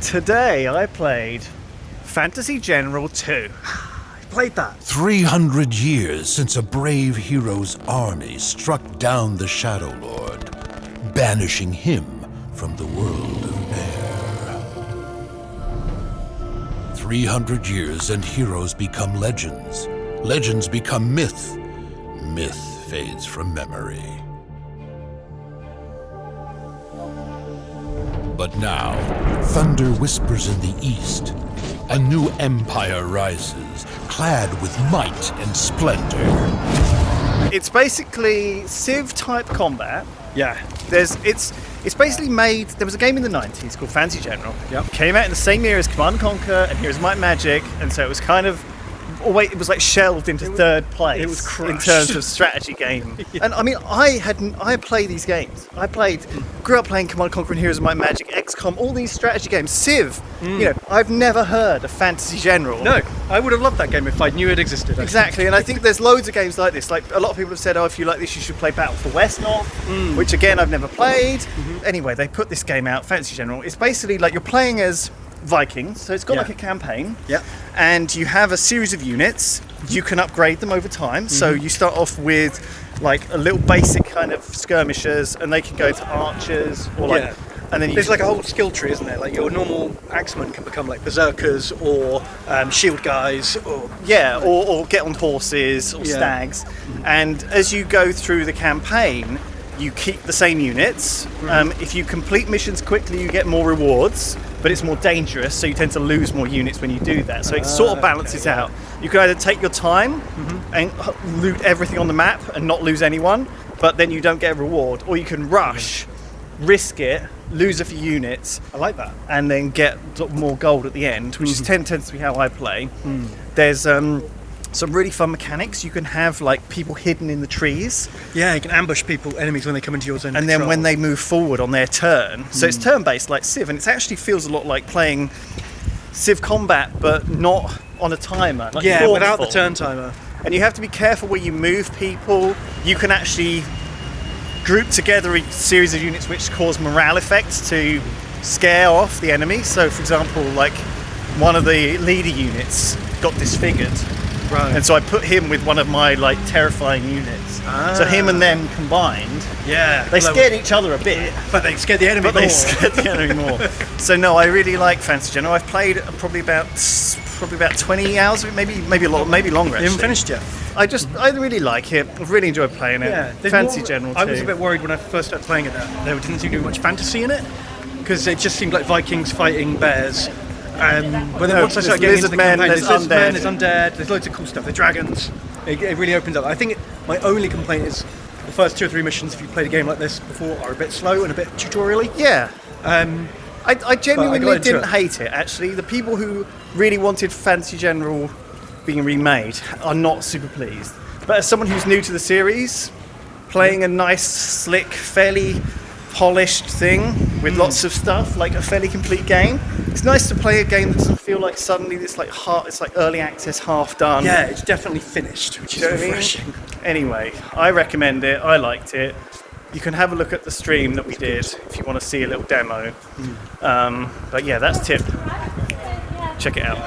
Today I played Fantasy General 2. I played that. 300 years since a brave hero's army struck down the Shadow Lord, banishing him from the world of air. 300 years and heroes become legends. Legends become myth. Myth fades from memory. But now, thunder whispers in the east. A new empire rises, clad with might and splendor. It's basically Civ-type combat. Yeah. It's basically made... There was a game in the 90s called Fantasy General. Yep. Came out in the same year as Command & Conquer and Heroes of Might and Magic, and so it was kind of... Oh wait, it was like shelved into third place. It was crushed. In terms of strategy game. Yeah. And I mean, I play these games. Grew up playing Command & Conquer and Heroes of Might and Magic, XCOM, all these strategy games. Civ, I've never heard of Fantasy General. No, I would have loved that game if I knew it existed. Exactly, and I think there's loads of games like this. Like a lot of people have said, oh, if you like this, you should play Battle for Westnorth, which again I've never played. Anyway, they put this game out, Fantasy General. It's basically like you're playing as Vikings, so it's got like a campaign, and you have a series of units. You can upgrade them over time, so you start off with like a little basic kind of skirmishers, and they can go to archers, or like, and then there's like a whole skill tree, isn't there? Like your normal axemen can become like berserkers or shield guys, or or get on horses or stags, and as you go through the campaign, you keep the same units. If you complete missions quickly, you get more rewards, but it's more dangerous, so you tend to lose more units when you do that. So it sort of balances out. You can either take your time and loot everything on the map and not lose anyone, but then you don't get a reward, or you can rush, risk it, lose a few units. I like that. And then get more gold at the end, which tends to be how I play. There's some really fun mechanics. You can have like people hidden in the trees. Yeah, you can ambush enemies when they come into your zone. And then when they move forward on their turn, so it's turn-based like Civ, and it actually feels a lot like playing Civ Combat, but not on a timer. Like without the turn timer. And you have to be careful where you move people. You can actually group together a series of units which cause morale effects to scare off the enemy. So, for example, like one of the leader units got disfigured. Right. And so I put him with one of my like terrifying units. So him and them combined, they scared each other a bit, but they scared the enemy more. So no, I really like Fantasy General. I've played probably about 20 hours, maybe a lot, maybe longer. Actually. You haven't finished yet. I really like it. I've really enjoyed playing it. Yeah, Fantasy General too. I was a bit worried when I first started playing it that there didn't seem to be much fantasy in it, because it just seemed like Vikings fighting bears. But then once I started getting into the campaign, there's lizard men, there's undead, there's loads of cool stuff, there's dragons. It really opens up. I think my only complaint is the first 2 or 3 missions, if you played a game like this before, are a bit slow and a bit tutorial-y. Yeah. I genuinely didn't hate it, actually. The people who really wanted Fantasy General being remade are not super pleased. But as someone who's new to the series, playing a nice, slick, fairly polished thing with lots of stuff, like a fairly complete game. It's nice to play a game that doesn't feel like suddenly it's like early access, half done. Yeah, it's definitely finised, which is refreshing. Anyway, I recommend it. I liked it. You can have a look at the stream that we did if you want to see a little demo. But yeah, that's tip. Check it out.